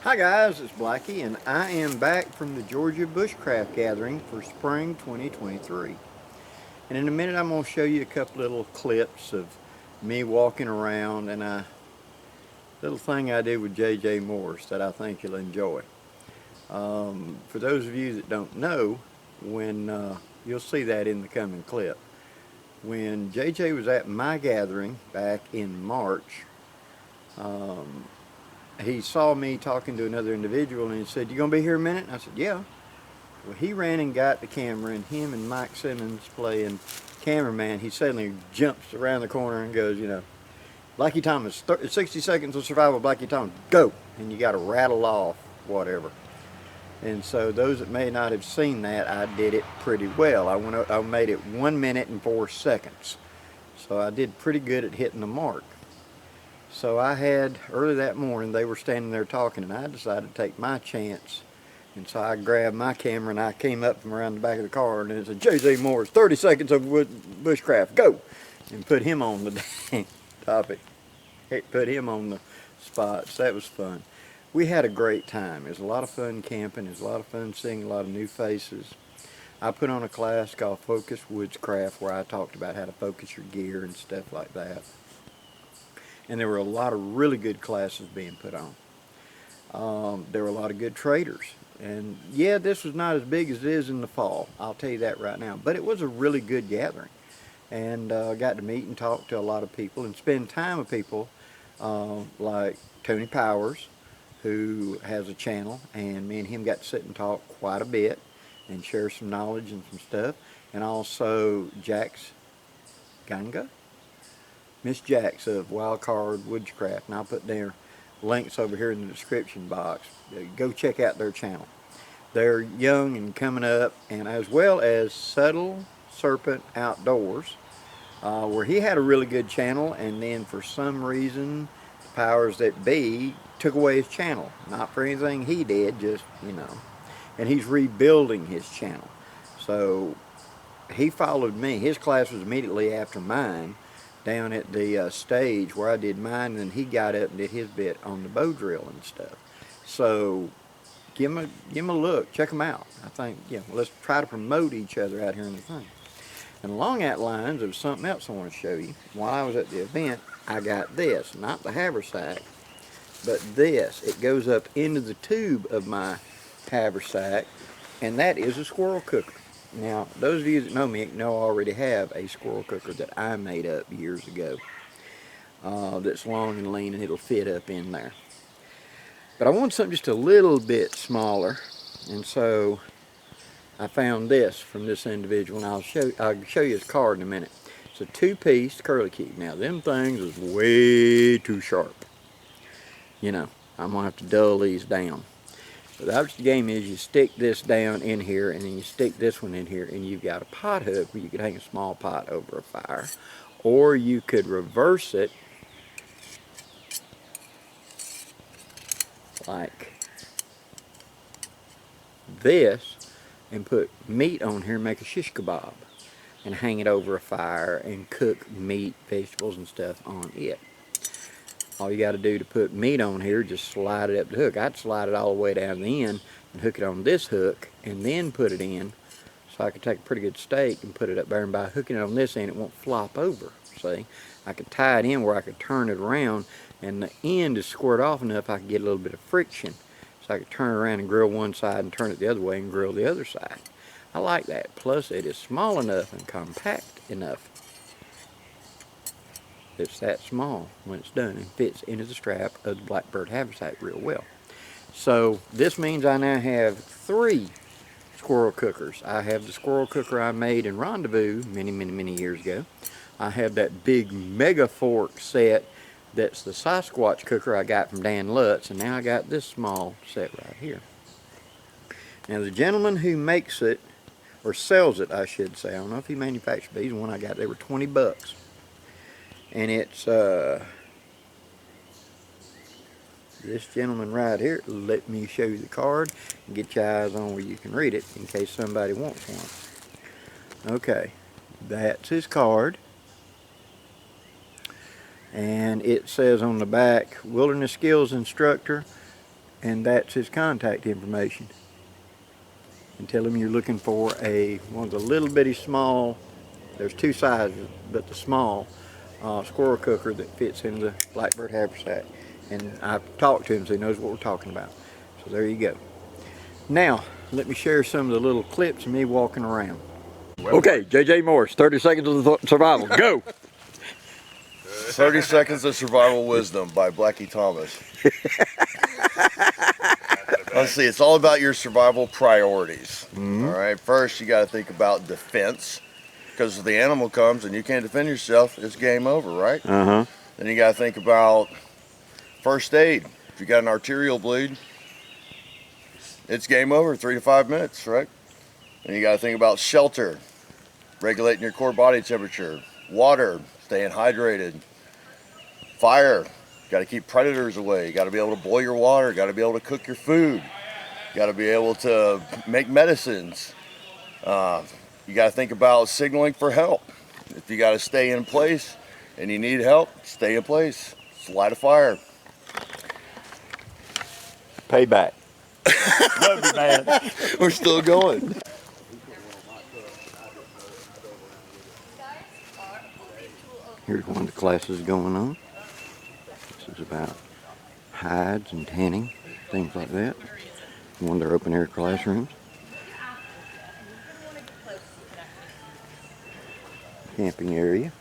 Hi guys, it's Blackie and I am back from the Georgia Bushcraft Gathering for spring 2023. And in a minute I'm going to show you a couple little clips of me walking around and a little thing I did with J.J. Morse that I think you'll enjoy. For those of you that don't know, you'll see that in the coming clip. When J.J. was at my gathering back in March, he saw me talking to another individual and he said, "You gonna be here a minute?" And I said, "Yeah." Well, he ran and got the camera, and him and Mike Simmons playing cameraman, he suddenly jumps around the corner and goes, "Blackie Thomas, 60 seconds of survival, Blackie Thomas, go!" And you got to rattle off whatever. And so those that may not have seen that, I did it pretty well. I made it 1 minute and 4 seconds. So I did pretty good at hitting the mark. So early that morning, they were standing there talking, and I decided to take my chance. And so I grabbed my camera, and I came up from around the back of the car, and it said, "J.J. Morse, 30 seconds of bushcraft, go!" And put him on the dang topic. Put him on the spot. So that was fun. We had a great time. It was a lot of fun camping. It was a lot of fun seeing a lot of new faces. I put on a class called Focus Woodscraft, where I talked about how to focus your gear and stuff like that. And there were a lot of really good classes being put on. There were a lot of good traders. And yeah, this was not as big as it is in the fall. I'll tell you that right now. But it was a really good gathering. And got to meet and talk to a lot of people and spend time with people like Tony Powers, who has a channel. And me and him got to sit and talk quite a bit and share some knowledge and some stuff. And also Jax Ganga. Miss Jax of Wildcard Woodscraft, and I'll put their links over here in the description box. Go check out their channel. They're young and coming up, and as well as Subtle Serpent Outdoors, where he had a really good channel, and then for some reason, the powers that be took away his channel. Not for anything he did, just, and he's rebuilding his channel. So he followed me. His class was immediately after mine, down at the stage where I did mine, and then he got up and did his bit on the bow drill and stuff. So give him a look, check him out. I think, let's try to promote each other out here in the thing. And along that lines, there was something else I want to show you. While I was at the event, I got this, not the haversack, but this. It goes up into the tube of my haversack, and that is a squirrel cooker. Now, those of you that know me know I already have a squirrel cooker that I made up years ago. That's long and lean, and it'll fit up in there. But I want something just a little bit smaller, and so I found this from this individual, and I'll show you his card in a minute. It's a 2-piece curly key. Now, them things is way too sharp. I'm gonna have to dull these down. So the object of the game is you stick this down in here, and then you stick this one in here, and you've got a pot hook where you could hang a small pot over a fire. Or you could reverse it like this and put meat on here and make a shish kebab and hang it over a fire and cook meat, vegetables, and stuff on it. All you got to do to put meat on here, just slide it up the hook. I'd slide it all the way down the end and hook it on this hook and then put it in, so I could take a pretty good steak and put it up there, and by hooking it on this end, it won't flop over. See, I could tie it in where I could turn it around, and the end is squared off enough I could get a little bit of friction, so I could turn it around and grill one side and turn it the other way and grill the other side. I like that. Plus, it is small enough and compact enough. It's that small when it's done and fits into the strap of the Blackbird haversack real well. So this means I now have 3 squirrel cookers. I have the squirrel cooker I made in Rendezvous many years ago. I have that big mega fork set that's the Sasquatch cooker I got from Dan Lutz, and now I got this small set right here. Now the gentleman who makes it, or sells it I should say, I don't know if he manufactured these, the one I got, they were 20 bucks. And it's this gentleman right here. Let me show you the card and get your eyes on where you can read it in case somebody wants one. Okay, that's his card. And it says on the back, Wilderness Skills Instructor, and that's his contact information. And tell him you're looking for one of the little bitty small, there's two sizes, but the small squirrel cooker that fits in the blackbird haversack. And I've talked to him so he knows what we're talking about. So there you go. Now, let me share some of the little clips of me walking around. Okay, JJ Morris, 30 seconds of survival, go! 30 seconds of survival wisdom by Blackie Thomas. Let's see, it's all about your survival priorities. All right, first you got to think about defense, because if the animal comes and you can't defend yourself, it's game over, right? Then you got to think about first aid. If you got an arterial bleed, it's game over, 3 to 5 minutes, right? Then you got to think about shelter, regulating your core body temperature, water, staying hydrated, fire. Got to keep predators away. You got to be able to boil your water. Got to be able to cook your food. Got to be able to make medicines. You got to think about signaling for help. If you got to stay in place and you need help, stay in place. Just light a fire. Payback. Love you, man. We're still going. Here's one of the classes going on. This is about hides and tanning, things like that. One of their open air classrooms. Camping area.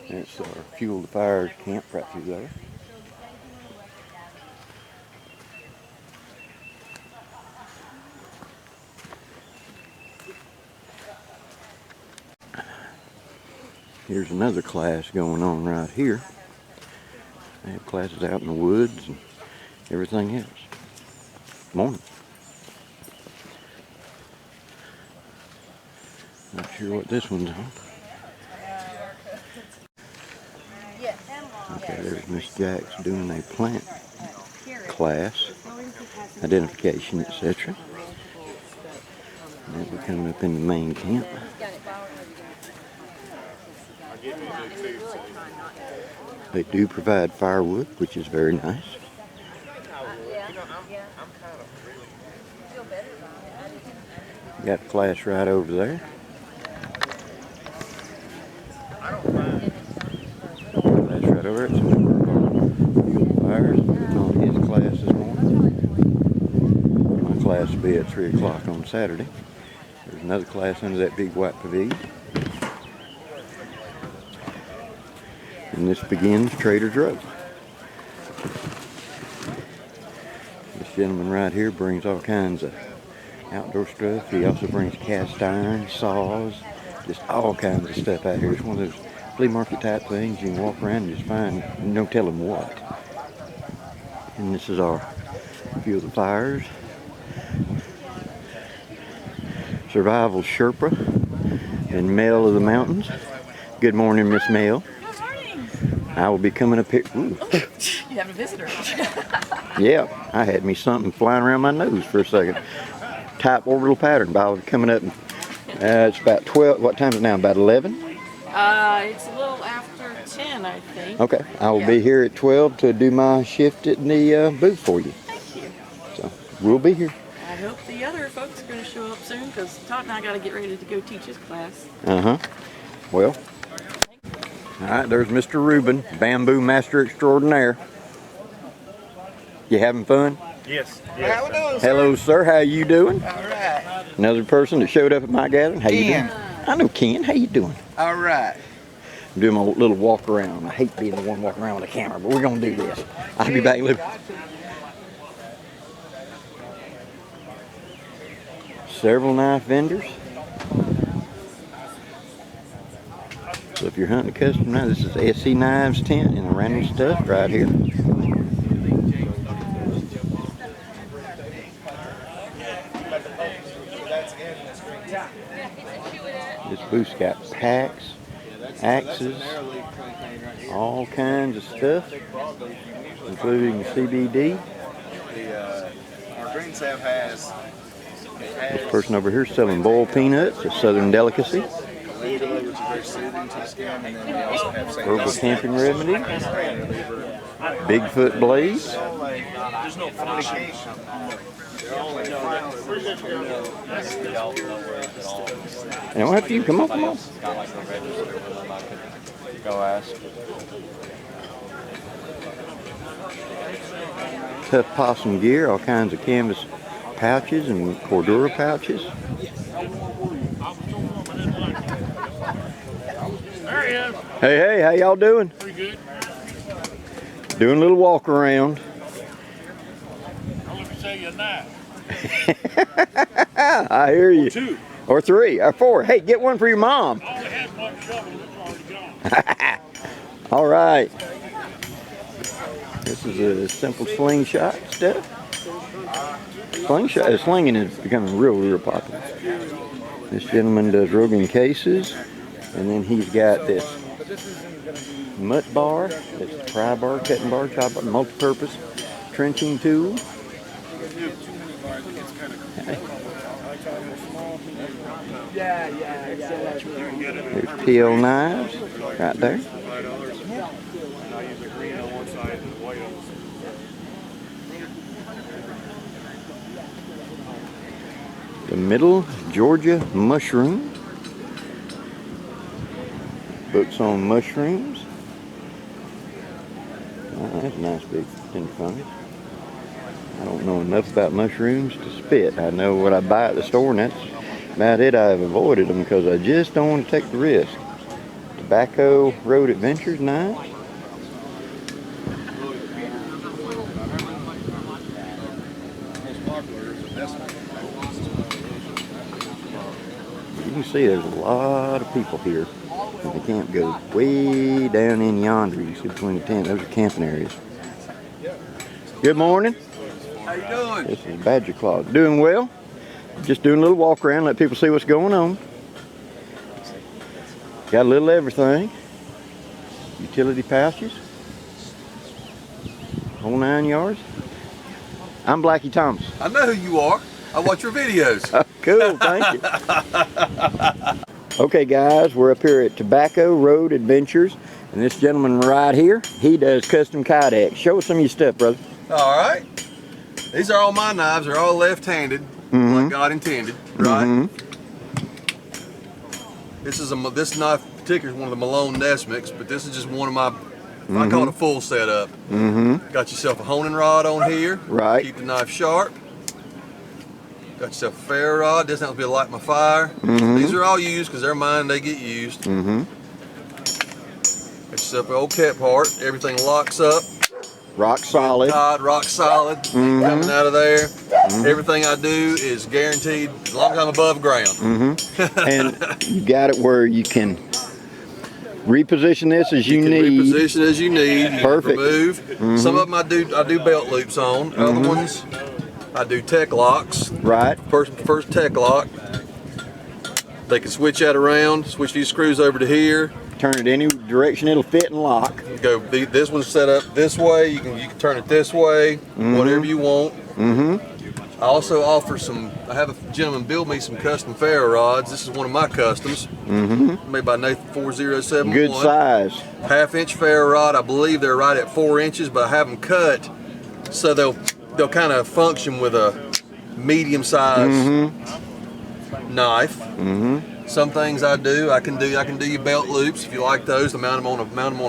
That's our fuel to fire camp right through there. Here's another class going on right here. They have classes out in the woods and everything else. Morning. Not sure what this one's on. Okay, there's Miss Jack's doing a plant class, identification, etc. And we're coming up in the main camp. They do provide firewood, which is very nice. Got a class right over there. Class right over there. It's fuel fires. On his class this morning. My class will be at 3 o'clock on Saturday. There's another class under that big white pavilion. And this begins Trader Joe's. This gentleman right here brings all kinds of outdoor stuff. He also brings cast iron, saws, just all kinds of stuff out here. It's one of those flea market type things. You can walk around and just find no telling what. And this is our Fuel the Fires. Survival Sherpa and Mel of the Mountains. Good morning, Miss Mel. I will be coming up here. Ooh. You have a visitor. Yeah, I had me something flying around my nose for a second. Type orbital pattern. But I was coming up. It's about 12. What time is it now? About 11? It's a little after 10, I think. Okay, I will be here at 12 to do my shift at the booth for you. Thank you. So we'll be here. I hope the other folks are going to show up soon because Todd and I got to get ready to go teach his class. Well. All right, there's Mr. Reuben, Bamboo Master Extraordinaire. You having fun? Yes. Hello, sir. How you doing? All right. Another person that showed up at my gathering. How you Ken. doing? I know Ken. How you doing? All right. I'm doing my little walk around. I hate being the one walking around with a camera, but we're gonna do this. I'll be back in a little. Several knife vendors. So if you're hunting a custom knife, this is SC Knives tent and the random stuff right here. This booth's got packs, axes, all kinds of stuff, including CBD. Our green salve has This person over here is selling boiled peanuts, a southern delicacy. which is very soothing to the skin, and then we also have Herbal camping remedy. Bigfoot blades. There's no fornication. And what have you come on? Go ask. Tough possum gear, all kinds of canvas pouches and Cordura pouches. Hey, how y'all doing? Pretty good. Doing a little walk around. I'll let me sell you a knife. I hear you. 2. Or 3, or 4. Hey, get one for your mom. I only had one shovel, it's already gone. All right. This is a simple slingshot stuff. Slinging is becoming real popular. This gentleman does Rogan cases, and then he's got this mutt bar, it's a pry bar, cutting bar, chop bar, multi-purpose trenching tool. There's PL knives right there. The middle Georgia mushroom. Books on mushrooms. Oh, that's a nice big tin fungus. I don't know enough about mushrooms to spit. I know what I buy at the store, and that's about it. I've avoided them because I just don't want to take the risk. Tobacco Road Adventures, nice. You can see there's a lot of people here. And the camp goes way down in yonder. You see between the tent, those are camping areas. Good morning. How you doing? This is Badger Claw. Doing well. Just doing a little walk around, let people see what's going on. Got a little everything. Utility pouches. Whole 9 yards. I'm Blackie Thomas. I know who you are. I watch your videos. Cool, thank you. Okay guys, we're up here at Tobacco Road Adventures, and this gentleman right here, he does custom Kydex. Show us some of your stuff, brother. All right. These are all my knives. They're all left-handed, like God intended, right? This knife in particular is one of the Malone Nesmics, but this is just one of my, I call it a full setup. Got yourself a honing rod on here. Right. Keep the knife sharp. Got yourself a ferro rod. Doesn't have to be a light my fire. These are all used because they're mine. They get used. Got yourself an old cat part. Everything locks up. Rock solid. Rock solid. Coming out of there. Everything I do is guaranteed as long as I'm above ground. And you got it where you can reposition this as you need. Reposition as you need. You Perfect. Remove. Some of them I do belt loops on. Other ones I do tech locks. Right. First tech lock. They can switch that around. Switch these screws over to here. Turn it any direction it'll fit and lock. Go. This one's set up this way. You can turn it this way. Whatever you want. I also offer some. I have a gentleman build me some custom ferro rods. This is one of my customs. Made by Nathan 4071. Good size. 1/2-inch ferro rod. I believe they're right at 4 inches, but I have them cut so they'll kind of function with a medium size knife. Some things I can do your belt loops if you like those. To mount them on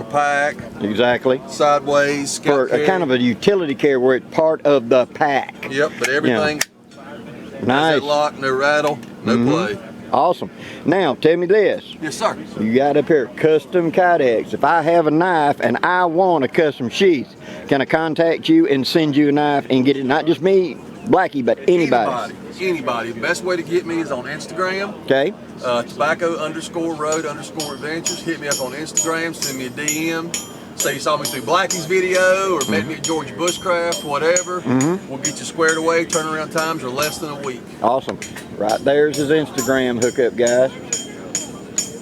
a pack. Exactly. Sideways. For a kind of a utility carry where it's part of the pack. Yep, but everything. Nice. No lock, no rattle, no play. Awesome. Now tell me this. Yes, sir. You got up here custom Kydex. If I have a knife and I want a custom sheath, can I contact you and send you a knife and get it? Not just me, Blackie, but anybody. Anybody. The best way to get me is on Instagram. Okay. Tobacco_road_adventures. Hit me up on Instagram. Send me a DM. Say you saw me through Blackie's video or met me at Georgia Bushcraft, whatever. We'll get you squared away. Turnaround times are less than a week. Awesome. Right there's his Instagram hookup, guys.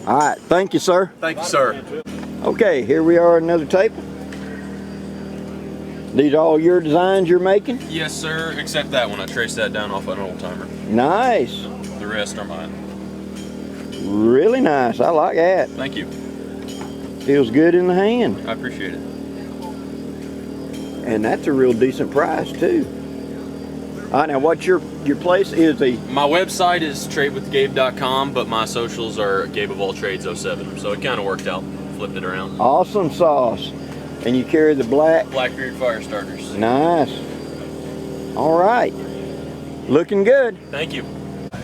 All right. Thank you, sir. Thank you, sir. Okay, here we are at another table. These are all your designs you're making? Yes, sir, except that one. I traced that down off an old timer. Nice. The rest are mine. Really nice. I like that. Thank you. Feels good in the hand. I appreciate it. And that's a real decent price too. All right, now what's your place is a... My website is tradewithgabe.com, but my socials are gabeofalltrades07. So it kind of worked out. Flipped it around. Awesome sauce. And you carry the Blackbeard fire starters. Nice. All right. Looking good. Thank you.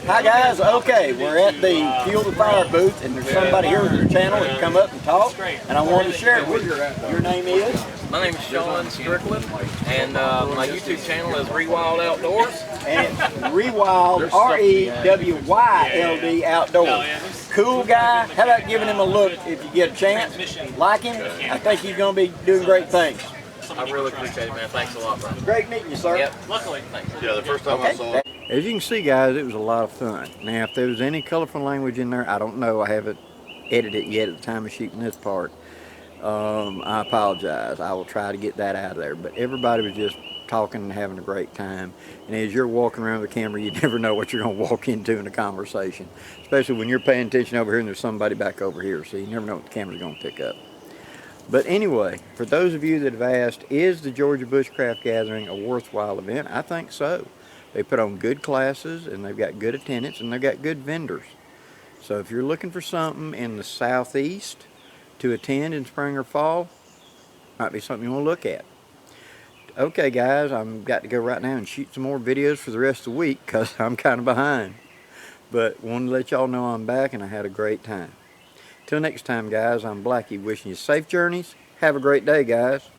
Hi guys, okay, we're at the Fuel the Fire booth and there's somebody here with their channel that come up and talk and I wanted to share it with you. Your name is? My name is Sean Strickland and my YouTube channel is Rewild Outdoors. And it's Rewild, R-E-W-Y-L-D Outdoors. Cool guy. How about giving him a look if you get a chance? Like him? I think he's going to be doing great things. I really appreciate it, man. Thanks a lot, bro. Great meeting you, sir. Yep. Luckily. Thanks. Yeah, the first time I saw it. As you can see, guys, it was a lot of fun. Now, if there was any colorful language in there, I don't know. I haven't edited it yet at the time of shooting this part. I apologize. I will try to get that out of there. But everybody was just talking and having a great time. And as you're walking around with the camera, you never know what you're going to walk into in a conversation. Especially when you're paying attention over here and there's somebody back over here. So you never know what the camera's going to pick up. But anyway, for those of you that have asked, is the Georgia Bushcraft Gathering a worthwhile event? I think so. They put on good classes and they've got good attendance and they've got good vendors. So if you're looking for something in the southeast to attend in spring or fall, might be something you want to look at. Okay guys, I've got to go right now and shoot some more videos for the rest of the week because I'm kind of behind. But wanted to let y'all know I'm back and I had a great time. Till next time guys, I'm Blackie wishing you safe journeys. Have a great day guys.